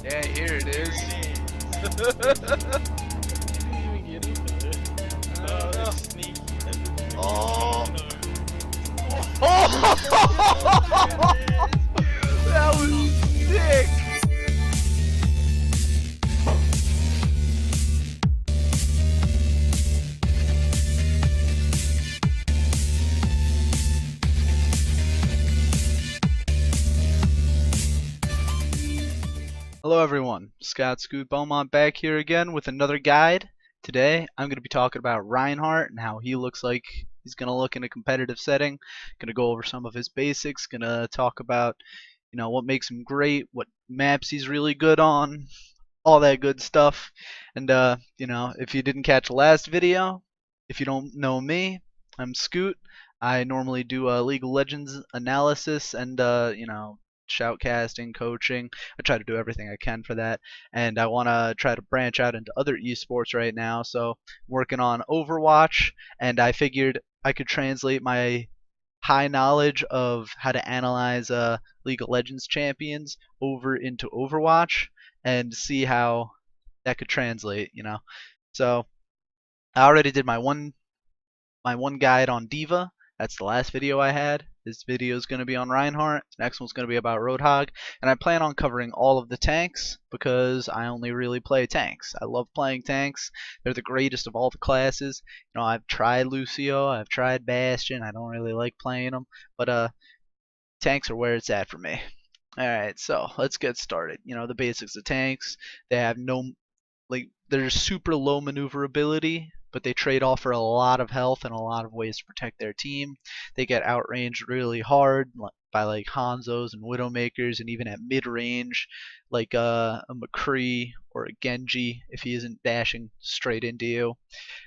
Yeah, here it is. Oh, No. that's sneaky. Oh! No. Oh! That was sick! Hello everyone, Scott Scoot Beaumont back here again with another guide. Today I'm going to be talking about Reinhardt and how he looks like he's going to look in a competitive setting. Going to go over some of his basics, going to talk about what makes him great, what maps he's really good on, all that good stuff. And if you didn't catch the last video, if you don't know me, I'm Scoot. I normally do League of Legends analysis and shoutcasting, coaching. I try to do everything I can for that, and I want to try to branch out into other esports right now. So, working on Overwatch, and I figured I could translate my high knowledge of how to analyze League of Legends champions over into Overwatch and see how that could translate. So I already did my one guide on Diva. That's the last video I had. This video is going to be on Reinhardt. The next one's going to be about Roadhog. And I plan on covering all of the tanks because I only really play tanks. I love playing tanks. They're the greatest of all the classes. I've tried Lucio. I've tried Bastion. I don't really like playing them. But tanks are where it's at for me. Alright, so let's get started. The basics of tanks. They have no they're super low maneuverability, but they trade off for a lot of health and a lot of ways to protect their team. They get outranged really hard by Hanzos and Widowmakers, and even at mid range, like a McCree or a Genji if he isn't dashing straight into you.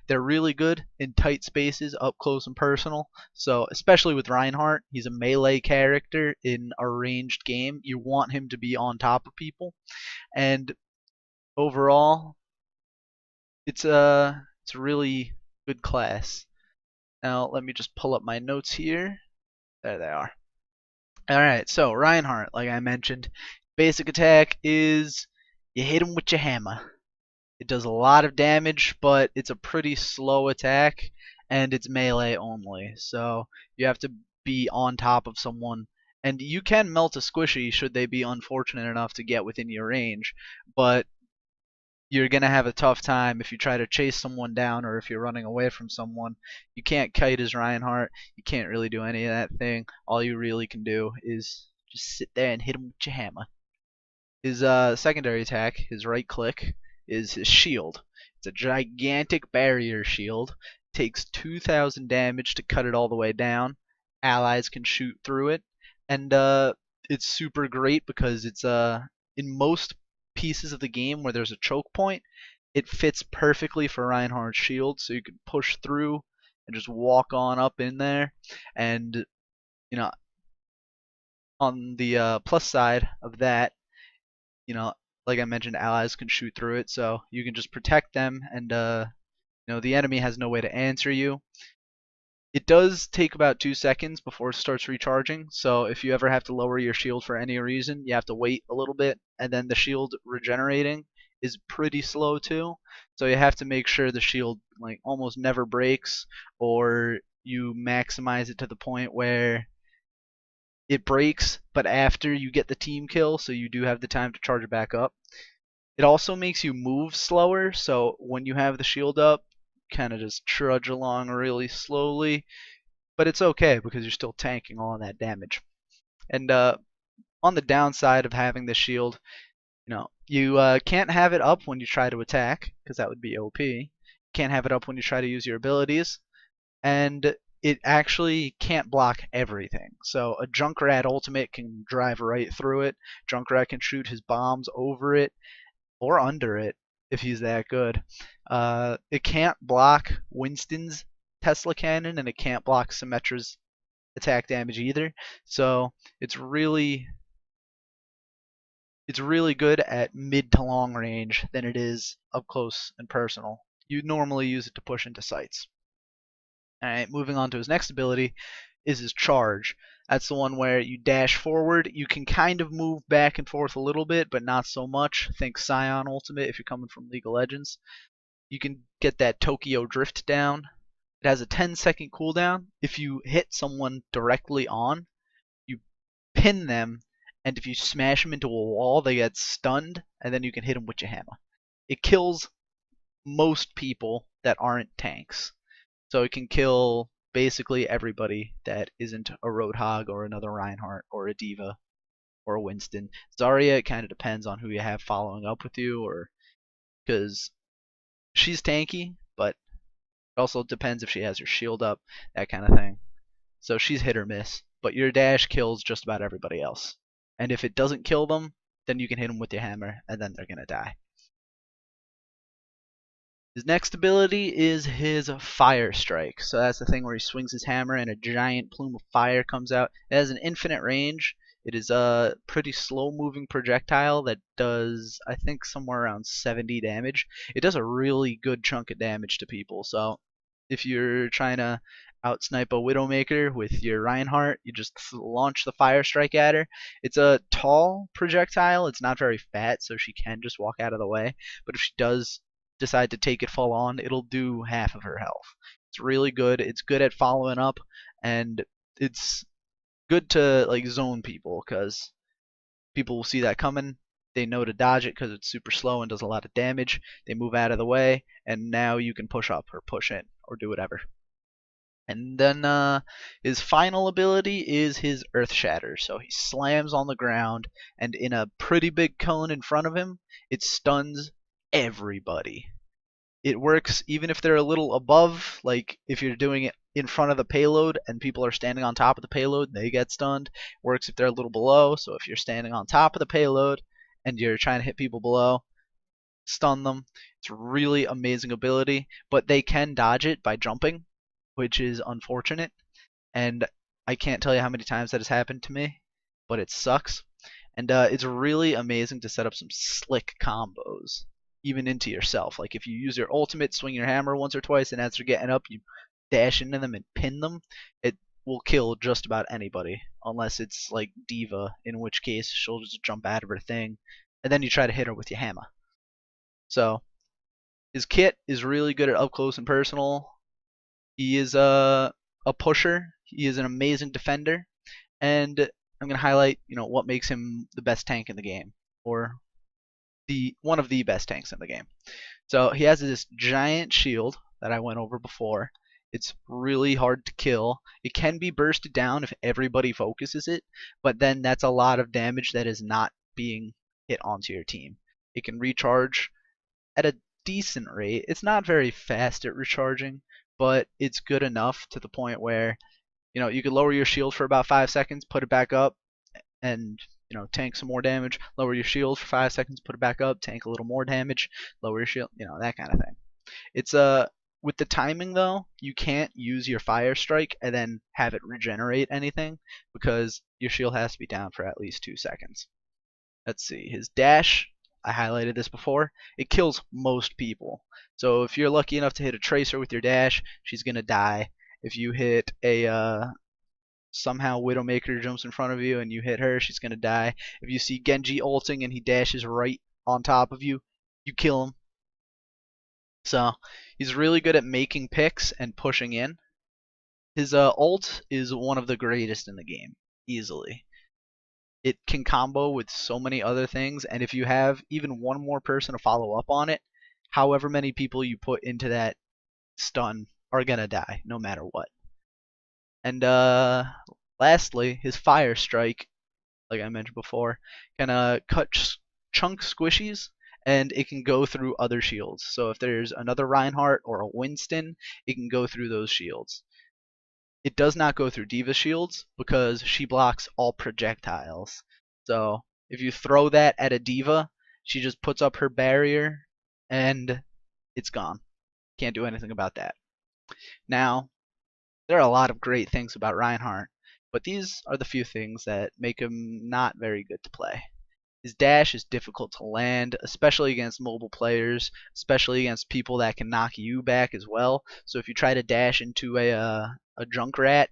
They're really good in tight spaces, up close and personal. So especially with Reinhardt, he's a melee character in a ranged game. You want him to be on top of people, and overall, it's a really good class. Now let me just pull up my notes here. There they are. Alright, so Reinhardt, like I mentioned, basic attack is you hit him with your hammer. It does a lot of damage, but it's a pretty slow attack, and it's melee only. So you have to be on top of someone, and you can melt a squishy should they be unfortunate enough to get within your range, but you're going to have a tough time if you try to chase someone down or if you're running away from someone. You can't kite as Reinhardt. You can't really do any of that thing. All you really can do is just sit there and hit him with your hammer. His secondary attack, his right click, is his shield. It's a gigantic barrier shield. Takes 2,000 damage to cut it all the way down. Allies can shoot through it, and it's super great because it's in most pieces of the game where there's a choke point, it fits perfectly for Reinhardt's shield, so you can push through and just walk on up in there. And you know, on the plus side of that, like I mentioned, allies can shoot through it, so you can just protect them, and the enemy has no way to answer you. It does take about 2 seconds before it starts recharging, so if you ever have to lower your shield for any reason, you have to wait a little bit, and then the shield regenerating is pretty slow too. So you have to make sure the shield almost never breaks, or you maximize it to the point where it breaks, but after you get the team kill, so you do have the time to charge it back up. It also makes you move slower, so when you have the shield up, kind of just trudge along really slowly, but it's okay because you're still tanking all of that damage. And on the downside of having the shield, you can't have it up when you try to attack because that would be OP. Can't have it up when you try to use your abilities, and it actually can't block everything. So a Junkrat ultimate can drive right through it. Junkrat can shoot his bombs over it or under it if he's that good. It can't block Winston's Tesla cannon, and it can't block Symmetra's attack damage either. So it's really good at mid to long range than it is up close and personal. You normally use it to push into sites. Alright, moving on to his next ability is his charge. That's the one where you dash forward. You can kind of move back and forth a little bit, but not so much. Think Scion Ultimate if you're coming from League of Legends. You can get that Tokyo Drift down. It has a 10-second cooldown. If you hit someone directly on, you pin them, and if you smash them into a wall, they get stunned, and then you can hit them with your hammer. It kills most people that aren't tanks. So it can kill basically everybody that isn't a Roadhog or another Reinhardt or a Diva or a Winston. Zarya, it kind of depends on who you have following up with you, or because she's tanky, but it also depends if she has her shield up, that kind of thing. So she's hit or miss, but your dash kills just about everybody else. And if it doesn't kill them, then you can hit them with your hammer, and then they're gonna die. His next ability is his Fire Strike. So that's the thing where he swings his hammer and a giant plume of fire comes out. It has an infinite range. It is a pretty slow moving projectile that does, I think, somewhere around 70 damage. It does a really good chunk of damage to people. So if you're trying to outsnipe a Widowmaker with your Reinhardt, you just launch the Fire Strike at her. It's a tall projectile. It's not very fat, so she can just walk out of the way. But if she does decide to take it full on, it'll do half of her health. It's really good. It's good at following up, and it's good to like zone people because people will see that coming. They know to dodge it because it's super slow and does a lot of damage. They move out of the way, and now you can push up or push in or do whatever. And then his final ability is his Earth Shatter. So he slams on the ground, and in a pretty big cone in front of him, it stuns everybody. It works even if they're a little above, like if you're doing it in front of the payload and people are standing on top of the payload, they get stunned. It works if they're a little below, so if you're standing on top of the payload and you're trying to hit people below, stun them. It's a really amazing ability, but they can dodge it by jumping, which is unfortunate. And I can't tell you how many times that has happened to me, but it sucks. And it's really amazing to set up some slick combos, even into yourself. Like if you use your ultimate, swing your hammer once or twice, and as they're getting up, you dash into them and pin them. It will kill just about anybody, unless it's like Diva, in which case she'll just jump out of her thing, and then you try to hit her with your hammer. So his kit is really good at up close and personal. He is a pusher. He is an amazing defender, and I'm gonna highlight what makes him the best tank in the game, or one of the best tanks in the game. So he has this giant shield that I went over before. It's really hard to kill. It can be bursted down if everybody focuses it, but then that's a lot of damage that is not being hit onto your team. It can recharge at a decent rate. It's not very fast at recharging, but it's good enough to the point where you could lower your shield for about 5 seconds, put it back up, and tank some more damage. Lower your shield for 5 seconds, put it back up, tank a little more damage, lower your shield, that kind of thing. It's with the timing though, you can't use your Fire Strike and then have it regenerate anything because your shield has to be down for at least 2 seconds. Let's see, his dash, I highlighted this before, it kills most people. So if you're lucky enough to hit a Tracer with your dash, she's gonna die. If you hit a somehow Widowmaker jumps in front of you and you hit her, she's gonna die. If you see Genji ulting and he dashes right on top of you, you kill him. So he's really good at making picks and pushing in. His ult is one of the greatest in the game, easily. It can combo with so many other things, and if you have even one more person to follow up on it, however many people you put into that stun are gonna die, no matter what. And lastly, his Fire Strike, like I mentioned before, can cut chunk squishies, and it can go through other shields. So if there's another Reinhardt or a Winston, it can go through those shields. It does not go through Diva's shields because she blocks all projectiles. So if you throw that at a Diva, she just puts up her barrier and it's gone. Can't do anything about that. Now, there are a lot of great things about Reinhardt, but these are the few things that make him not very good to play. His dash is difficult to land, especially against mobile players, especially against people that can knock you back as well. So if you try to dash into a Junkrat,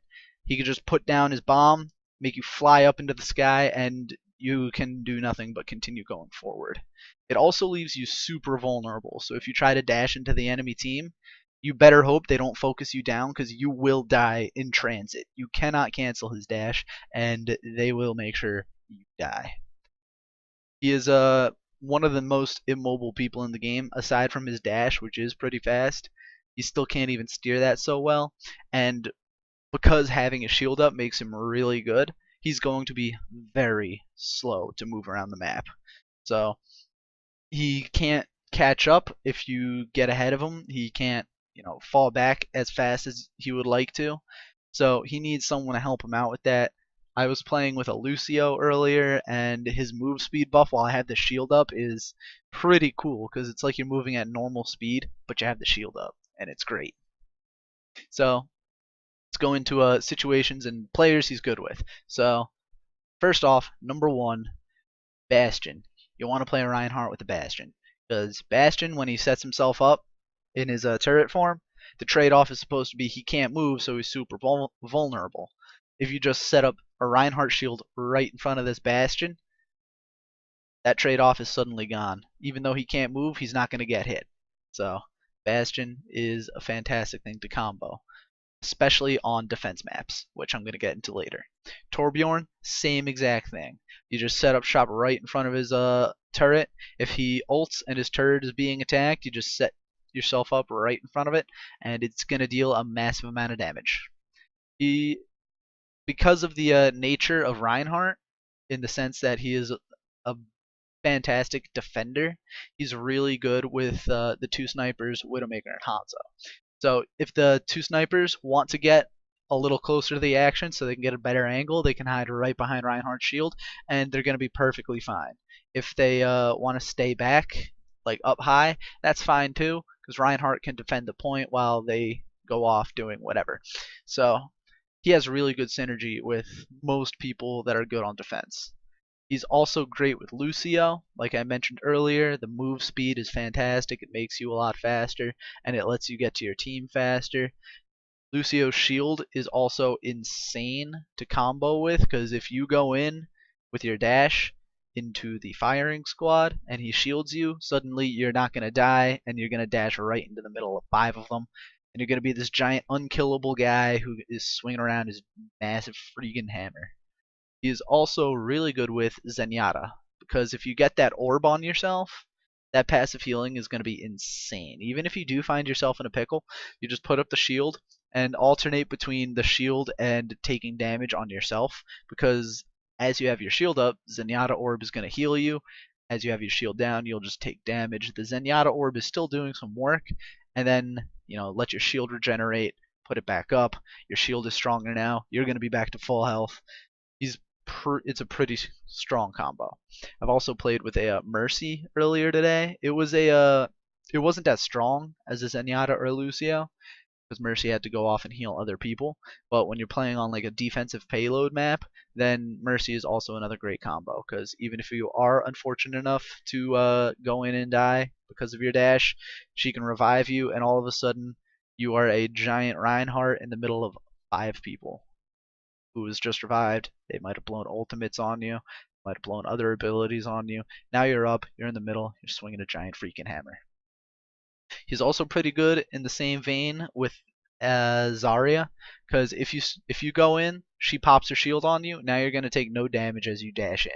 he could just put down his bomb, make you fly up into the sky, and you can do nothing but continue going forward. It also leaves you super vulnerable. So if you try to dash into the enemy team, you better hope they don't focus you down because you will die in transit. You cannot cancel his dash, and they will make sure you die. He is one of the most immobile people in the game, aside from his dash, which is pretty fast. You still can't even steer that so well, and because having a shield up makes him really good, he's going to be very slow to move around the map. So he can't catch up if you get ahead of him. He can't, fall back as fast as he would like to. So he needs someone to help him out with that. I was playing with a Lucio earlier, and his move speed buff while I had the shield up is pretty cool because it's like you're moving at normal speed, but you have the shield up, and it's great. So let's go into situations and players he's good with. So first off, number one, Bastion. You want to play Reinhardt with the Bastion because Bastion, when he sets himself up in his turret form, the trade-off is supposed to be he can't move, so he's super vulnerable. If you just set up a Reinhardt shield right in front of this Bastion, that trade-off is suddenly gone. Even though he can't move, he's not going to get hit. So Bastion is a fantastic thing to combo, especially on defense maps, which I'm going to get into later. Torbjorn, same exact thing. You just set up shop right in front of his turret. If he ults and his turret is being attacked, you just set yourself up right in front of it, and it's going to deal a massive amount of damage. Because of the nature of Reinhardt, in the sense that he is a fantastic defender, he's really good with the two snipers, Widowmaker and Hanzo. So if the two snipers want to get a little closer to the action so they can get a better angle, they can hide right behind Reinhardt's shield, and they're going to be perfectly fine. If they want to stay back, like up high, that's fine too, because Reinhardt can defend the point while they go off doing whatever. So he has really good synergy with most people that are good on defense. He's also great with Lucio. Like I mentioned earlier, the move speed is fantastic. It makes you a lot faster, and it lets you get to your team faster. Lucio's shield is also insane to combo with, because if you go in with your dash into the firing squad and he shields you, suddenly you're not going to die, and you're going to dash right into the middle of 5 of them, and you're going to be this giant unkillable guy who is swinging around his massive freaking hammer. He is also really good with Zenyatta, because if you get that orb on yourself, that passive healing is going to be insane. Even if you do find yourself in a pickle, you just put up the shield and alternate between the shield and taking damage on yourself, because as you have your shield up, Zenyatta orb is going to heal you. As you have your shield down, you'll just take damage. The Zenyatta orb is still doing some work, and then let your shield regenerate, put it back up. Your shield is stronger now. You're going to be back to full health. It's a pretty strong combo. I've also played with a Mercy earlier today. It wasn't as strong as a Zenyatta or a Lucio, because Mercy had to go off and heal other people. But when you're playing on like a defensive payload map, then Mercy is also another great combo, because even if you are unfortunate enough to go in and die because of your dash, she can revive you, and all of a sudden you are a giant Reinhardt in the middle of 5 people who was just revived. They might have blown ultimates on you, might have blown other abilities on you. Now you're up, you're in the middle, you're swinging a giant freaking hammer. He's also pretty good in the same vein with Zarya, because if you go in, she pops her shield on you. Now you're gonna take no damage as you dash in.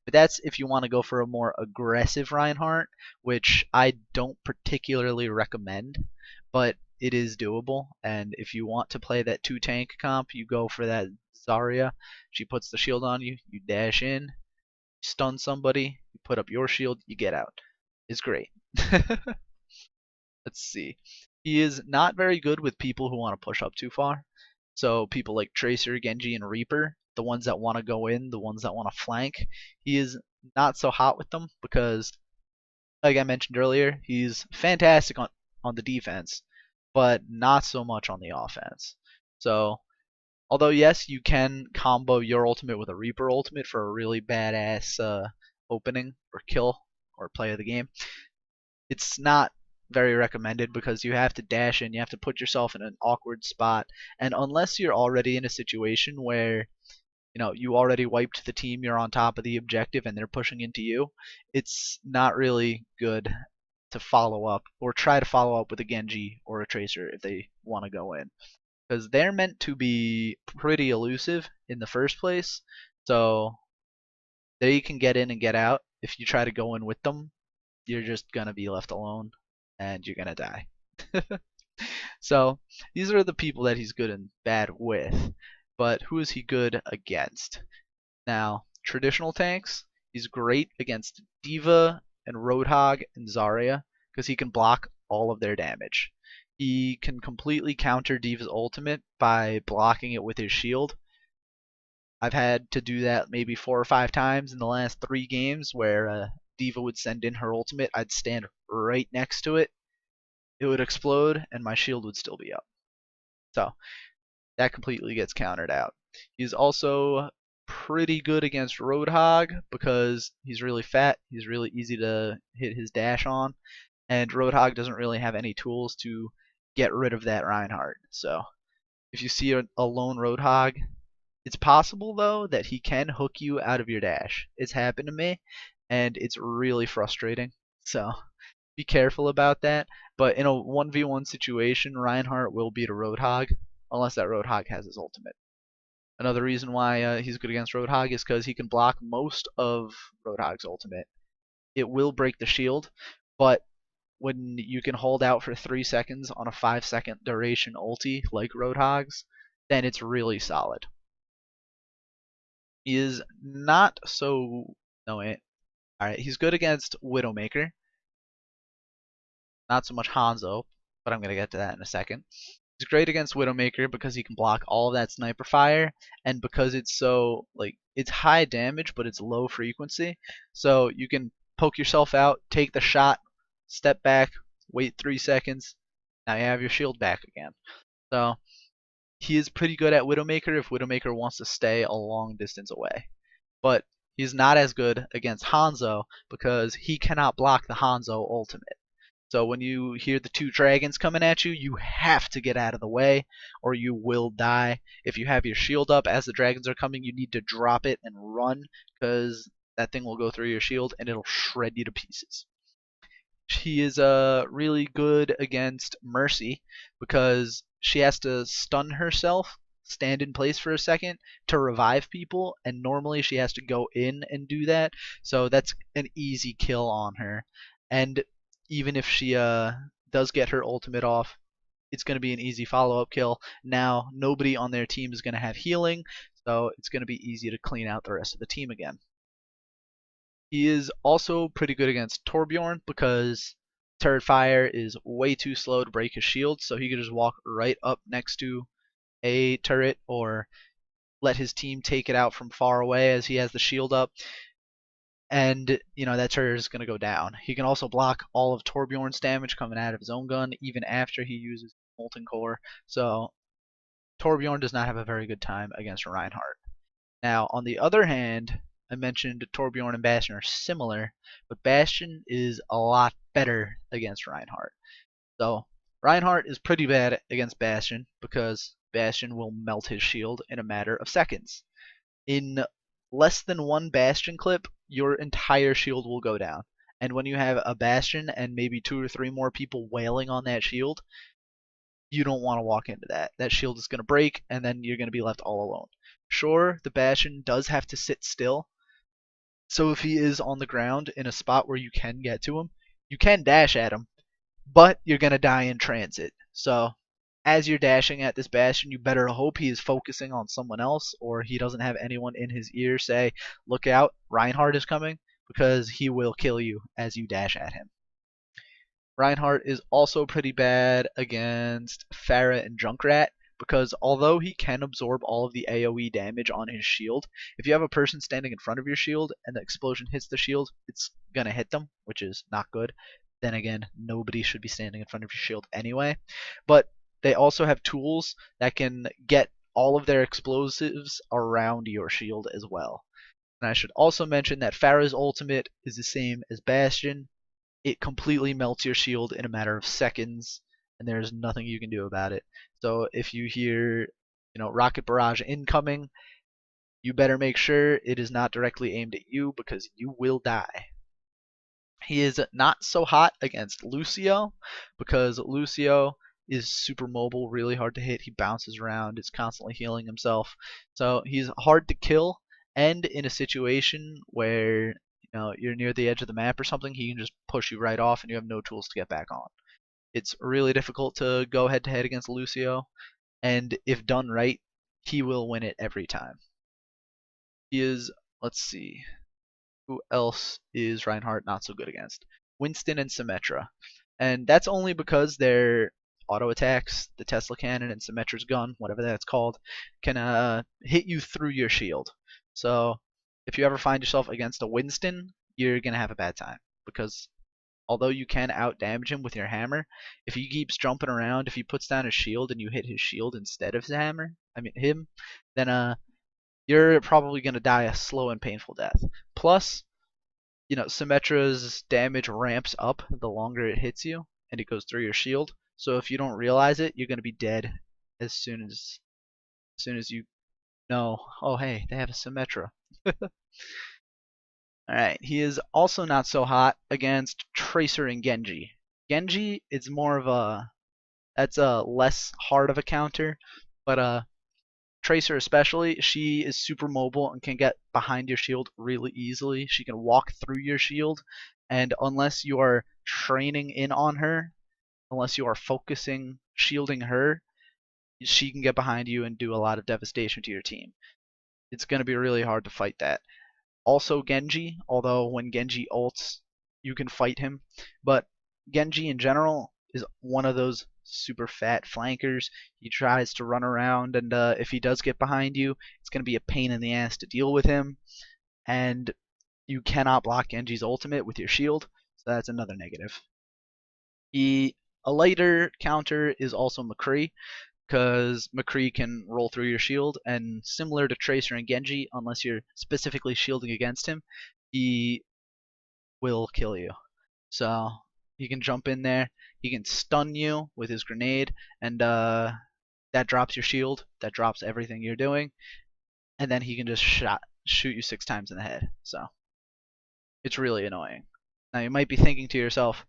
But that's if you want to go for a more aggressive Reinhardt, which I don't particularly recommend, but it is doable. And if you want to play that 2 tank comp, you go for that Zarya. She puts the shield on you, you dash in, you stun somebody, you put up your shield, you get out. It's great. Let's see. He is not very good with people who want to push up too far. So people like Tracer, Genji, and Reaper, the ones that want to go in, the ones that want to flank, he is not so hot with them because, like I mentioned earlier, he's fantastic on the defense, but not so much on the offense. So, although yes, you can combo your ultimate with a Reaper ultimate for a really badass opening or kill or play of the game, it's not very recommended because you have to dash in, you have to put yourself in an awkward spot, and unless you're already in a situation where you already wiped the team, you're on top of the objective, and they're pushing into you, it's not really good to follow up or try to follow up with a Genji or a Tracer if they want to go in. Because they're meant to be pretty elusive in the first place, so they can get in and get out. If you try to go in with them, you're just gonna be left alone and you're gonna die. So these are the people that he's good and bad with. But who is he good against? Now, traditional tanks, he's great against D.Va and Roadhog and Zarya because he can block all of their damage. He can completely counter D.Va's ultimate by blocking it with his shield. I've had to do that maybe 4 or 5 times in the last 3 games where D.Va would send in her ultimate. I'd stand right next to it. It would explode, and my shield would still be up. So that completely gets countered out. He's also pretty good against Roadhog because he's really fat. He's really easy to hit his dash on, and Roadhog doesn't really have any tools to get rid of that Reinhardt. So if you see a lone Roadhog, it's possible though that he can hook you out of your dash. It's happened to me, and it's really frustrating. So be careful about that. But in a 1v1 situation, Reinhardt will beat a Roadhog unless that Roadhog has his ultimate. Another reason why he's good against Roadhog is because he can block most of Roadhog's ultimate. It will break the shield, but when you can hold out for 3 seconds on a 5-second duration ulti like Roadhog's, then it's really solid. He is not so... No, wait. Alright, he's good against Widowmaker. Not so much Hanzo, but I'm going to get to that in a second. He's great against Widowmaker because he can block all of that sniper fire, and because it's so, it's high damage, but it's low frequency. So you can poke yourself out, take the shot, step back, wait 3 seconds, now you have your shield back again. So he is pretty good at Widowmaker if Widowmaker wants to stay a long distance away. But he's not as good against Hanzo because he cannot block the Hanzo ultimate. So when you hear the 2 dragons coming at you, you have to get out of the way or you will die. If you have your shield up as the dragons are coming, you need to drop it and run because that thing will go through your shield and it'll shred you to pieces. He is really good against Mercy because she has to stun herself, stand in place for a second to revive people, and normally she has to go in and do that. So that's an easy kill on her. And even if she does get her ultimate off, it's going to be an easy follow-up kill. Now, nobody on their team is going to have healing, so it's going to be easy to clean out the rest of the team again. He is also pretty good against Torbjorn because turret fire is way too slow to break his shield, so he could just walk right up next to a turret or let his team take it out from far away as he has the shield up, and that turret is going to go down. He can also block all of Torbjorn's damage coming out of his own gun even after he uses Molten Core. So Torbjorn does not have a very good time against Reinhardt. Now, on the other hand, I mentioned Torbjorn and Bastion are similar, but Bastion is a lot better against Reinhardt. So Reinhardt is pretty bad against Bastion because Bastion will melt his shield in a matter of seconds. In less than 1 Bastion clip, your entire shield will go down. And when you have a Bastion and maybe 2 or 3 more people wailing on that shield, you don't want to walk into that. That shield is going to break, and then you're going to be left all alone. Sure, the Bastion does have to sit still, so if he is on the ground in a spot where you can get to him, you can dash at him, but you're going to die in transit. So as you're dashing at this Bastion, you better hope he is focusing on someone else or he doesn't have anyone in his ear say, look out, Reinhardt is coming, because he will kill you as you dash at him. Reinhardt is also pretty bad against Pharah and Junkrat because although he can absorb all of the AoE damage on his shield, if you have a person standing in front of your shield and the explosion hits the shield, it's going to hit them, which is not good. Then again, nobody should be standing in front of your shield anyway. But they also have tools that can get all of their explosives around your shield as well. And I should also mention that Pharah's ultimate is the same as Bastion. It completely melts your shield in a matter of seconds, and there's nothing you can do about it. So if you hear, rocket barrage incoming, you better make sure it is not directly aimed at you because you will die. He is not so hot against Lucio because Lucio is super mobile, really hard to hit. He bounces around, is constantly healing himself. So he's hard to kill, and in a situation where you're near the edge of the map or something, he can just push you right off and you have no tools to get back on. It's really difficult to go head to head against Lucio, and if done right, he will win it every time. He is, let's see, who else is Reinhardt not so good against? Winston and Symmetra. And that's only because their auto attacks, the Tesla cannon and Symmetra's gun, whatever that's called, can hit you through your shield. So if you ever find yourself against a Winston, you're going to have a bad time. Because although you can out damage him with your hammer, if he keeps jumping around, if he puts down his shield and you hit his shield instead of his hammer, him, then you're probably going to die a slow and painful death. Plus, Symmetra's damage ramps up the longer it hits you, and it goes through your shield. So if you don't realize it, you're going to be dead as soon as you know, oh hey, they have a Symmetra. Alright, he is also not so hot against Tracer and Genji. Genji is more of that's a less hard of a counter, but Tracer especially, she is super mobile and can get behind your shield really easily. She can walk through your shield, and unless you are training in on her, unless you are focusing shielding her, she can get behind you and do a lot of devastation to your team. It's going to be really hard to fight that. Also Genji, although when Genji ults, you can fight him, but Genji in general is one of those super fat flankers. He tries to run around, and if he does get behind you, it's going to be a pain in the ass to deal with him, and you cannot block Genji's ultimate with your shield, so that's another negative. A lighter counter is also McCree, because McCree can roll through your shield, and similar to Tracer and Genji, unless you're specifically shielding against him, he will kill you. So he can jump in there, he can stun you with his grenade, and that drops your shield, that drops everything you're doing, and then he can just shoot you 6 times in the head. So it's really annoying. Now you might be thinking to yourself,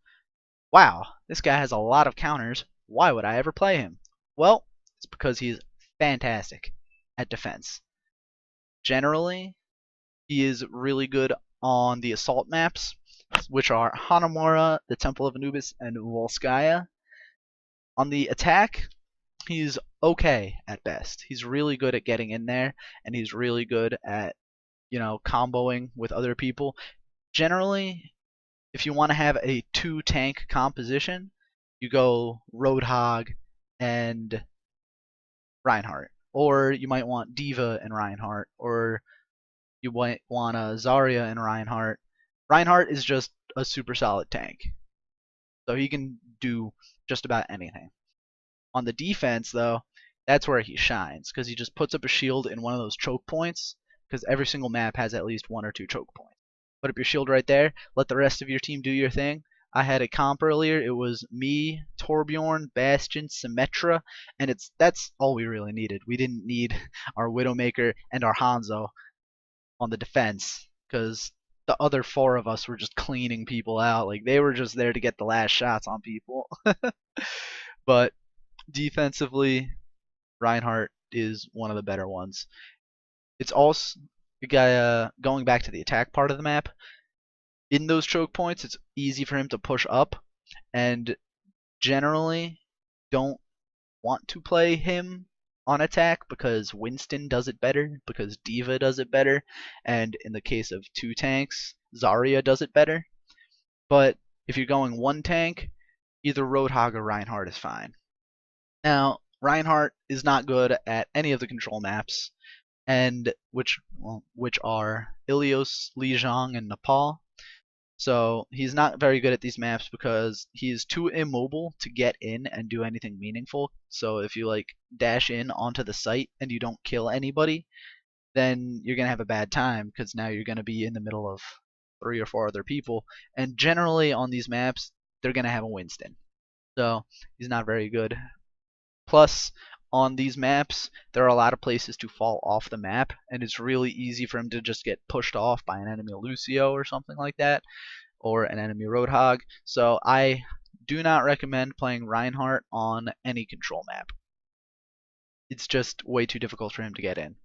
wow, this guy has a lot of counters, why would I ever play him? Well, it's because he's fantastic at defense. Generally, he is really good on the assault maps, which are Hanamura, the Temple of Anubis, and Volskaya. On the attack, he's okay at best. He's really good at getting in there, and he's really good at, comboing with other people. Generally, if you want to have a 2-tank composition, you go Roadhog and Reinhardt. Or you might want D.Va and Reinhardt, or you might want Zarya and Reinhardt. Reinhardt is just a super solid tank, so he can do just about anything. On the defense, though, that's where he shines, because he just puts up a shield in one of those choke points, because every single map has at least 1 or 2 choke points. Put up your shield right there, let the rest of your team do your thing. I had a comp earlier, it was me, Torbjorn, Bastion, Symmetra, and that's all we really needed. We didn't need our Widowmaker and our Hanzo on the defense, because the other 4 of us were just cleaning people out. Like, they were just there to get the last shots on people. But defensively, Reinhardt is one of the better ones. It's also going back to the attack part of the map. In those choke points, it's easy for him to push up, and generally don't want to play him on attack because Winston does it better, because D.Va does it better, and in the case of 2 tanks, Zarya does it better. But if you're going 1 tank, either Roadhog or Reinhardt is fine. Now, Reinhardt is not good at any of the control maps, and which are Ilios, Lijiang, and Nepal. So he's not very good at these maps because he's too immobile to get in and do anything meaningful. So if you dash in onto the site and you don't kill anybody, then you're gonna have a bad time because now you're gonna be in the middle of 3 or 4 other people. And generally on these maps, they're gonna have a Winston. So he's not very good. Plus, on these maps, there are a lot of places to fall off the map, and it's really easy for him to just get pushed off by an enemy Lucio or something like that, or an enemy Roadhog. So I do not recommend playing Reinhardt on any control map. It's just way too difficult for him to get in.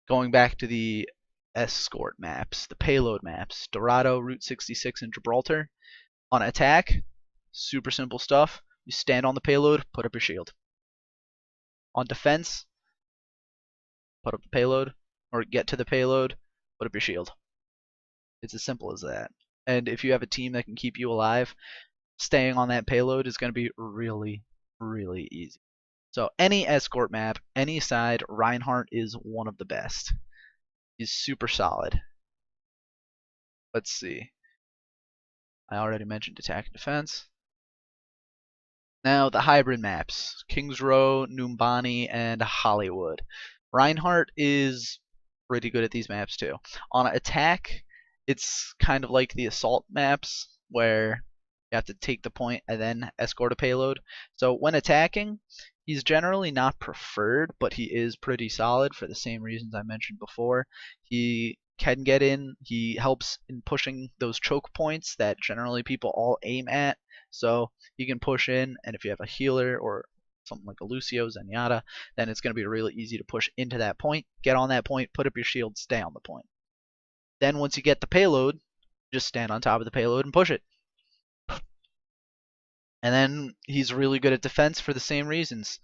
Going back to the escort maps, the payload maps, Dorado, Route 66, and Gibraltar. On attack, super simple stuff. You stand on the payload, put up your shield. On defense, put up the payload, or get to the payload, put up your shield. It's as simple as that. And if you have a team that can keep you alive, staying on that payload is going to be really, really easy. So any escort map, any side, Reinhardt is one of the best. He's super solid. Let's see. I already mentioned attack and defense. Now the hybrid maps, Kings Row, Numbani, and Hollywood. Reinhardt is pretty good at these maps too. On attack, it's kind of like the assault maps where you have to take the point and then escort a payload. So when attacking, he's generally not preferred, but he is pretty solid for the same reasons I mentioned before. He can get in, he helps in pushing those choke points that generally people all aim at. So he can push in, and if you have a healer or something like a Lucio, Zenyatta, then it's going to be really easy to push into that point, get on that point, put up your shield, stay on the point. Then once you get the payload, just stand on top of the payload and push it. And then he's really good at defense for the same reasons.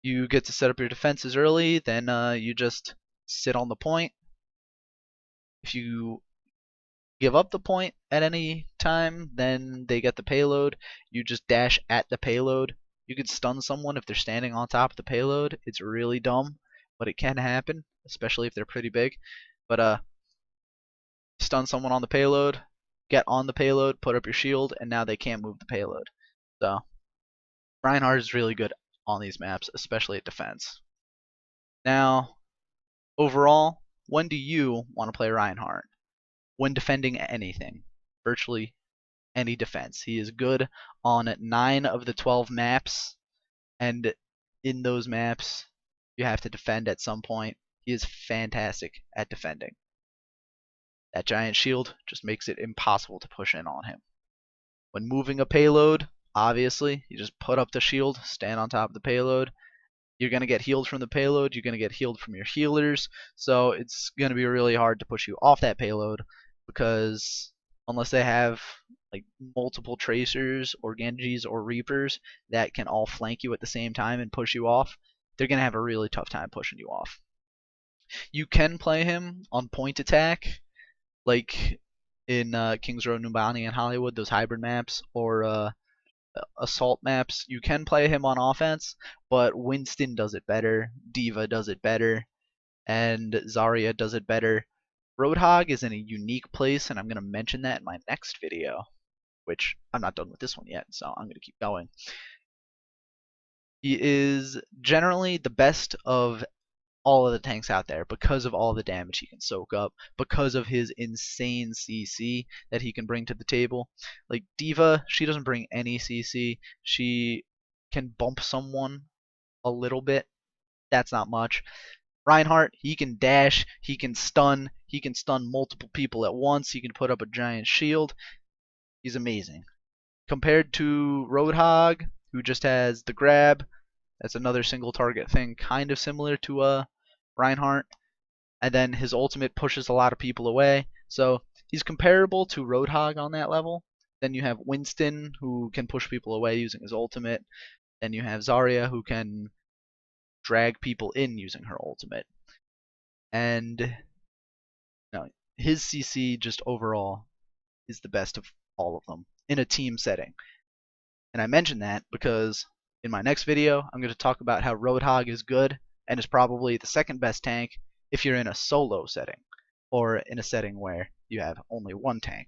You get to set up your defenses early, then you just sit on the point. If you give up the point at any time, then they get the payload. You just dash at the payload. You could stun someone if they're standing on top of the payload. It's really dumb, but it can happen, especially if they're pretty big. But stun someone on the payload, get on the payload, put up your shield, and now they can't move the payload. So Reinhardt is really good on these maps, especially at defense. Now, overall, when do you want to play Reinhardt? When defending anything, virtually any defense. He is good on 9 of the 12 maps, and in those maps, you have to defend at some point. He is fantastic at defending. That giant shield just makes it impossible to push in on him. When moving a payload, obviously, you just put up the shield, stand on top of the payload. You're going to get healed from the payload, you're going to get healed from your healers, so it's going to be really hard to push you off that payload, because unless they have like multiple tracers or Genjis or Reapers that can all flank you at the same time and push you off, they're going to have a really tough time pushing you off. You can play him on point attack, like in Kings Row, Numbani, and Hollywood, those hybrid maps, or assault maps. You can play him on offense, but Winston does it better, D.Va does it better, and Zarya does it better. Roadhog is in a unique place, and I'm going to mention that in my next video, which I'm not done with this one yet, so I'm going to keep going. He is generally the best of all of the tanks out there because of all the damage he can soak up, because of his insane CC that he can bring to the table. Like D.Va, she doesn't bring any CC. She can bump someone a little bit. That's not much. Reinhardt, he can dash, he can stun multiple people at once, he can put up a giant shield. He's amazing. Compared to Roadhog, who just has the grab, that's another single target thing, kind of similar to Reinhardt, and then his ultimate pushes a lot of people away. So he's comparable to Roadhog on that level. Then you have Winston, who can push people away using his ultimate. Then you have Zarya, who can drag people in using her ultimate. And no, his CC just overall is the best of all of them in a team setting. And I mention that because in my next video, I'm going to talk about how Roadhog is good and is probably the second best tank if you're in a solo setting, or in a setting where you have only one tank,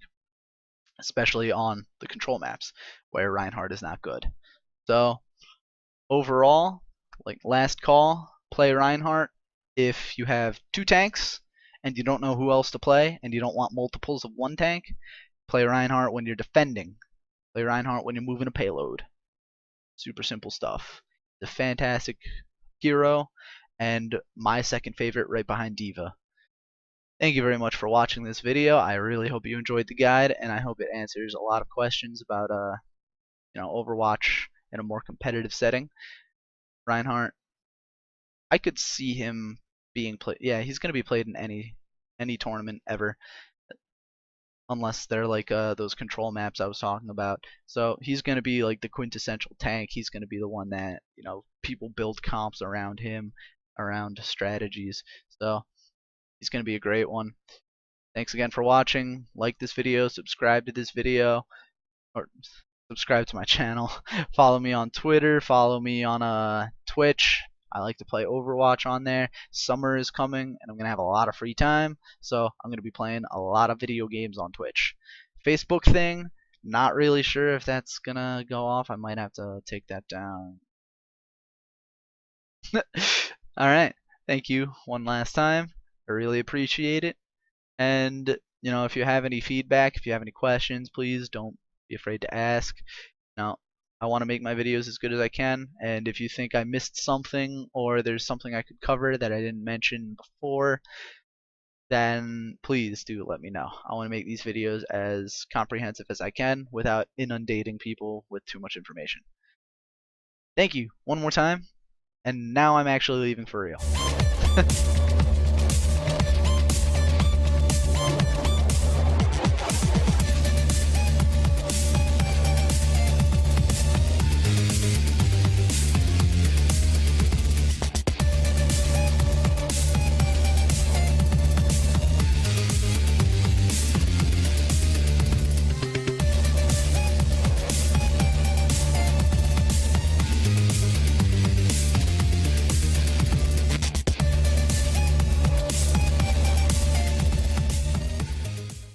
especially on the control maps where Reinhardt is not good. So overall, like last call, play Reinhardt if you have 2 tanks and you don't know who else to play and you don't want multiples of 1 tank. Play Reinhardt when you're defending. Play Reinhardt when you're moving a payload. Super simple stuff. the fantastic hero, and my second favorite right behind Diva. Thank you very much for watching this video. I really hope you enjoyed the guide, and I hope it answers a lot of questions about Overwatch in a more competitive setting. Reinhardt, I could see him being played. Yeah, he's gonna be played in any tournament ever, unless they're like those control maps I was talking about. So he's gonna be like the quintessential tank. He's gonna be the one that people build comps around him, around strategies. So he's gonna be a great one. Thanks again for watching. Like this video, subscribe to this video, or subscribe to my channel. Follow me on Twitter. Follow me on Twitch. I like to play Overwatch on there. Summer is coming, and I'm gonna have a lot of free time, so I'm gonna be playing a lot of video games on Twitch. Facebook thing, not really sure if that's gonna go off. I might have to take that down. Alright, thank you one last time. I really appreciate it. And if you have any feedback, if you have any questions, please don't be afraid to ask. Now, I want to make my videos as good as I can, and if you think I missed something or there's something I could cover that I didn't mention before, then please do let me know. I want to make these videos as comprehensive as I can without inundating people with too much information. Thank you one more time, and now I'm actually leaving for real.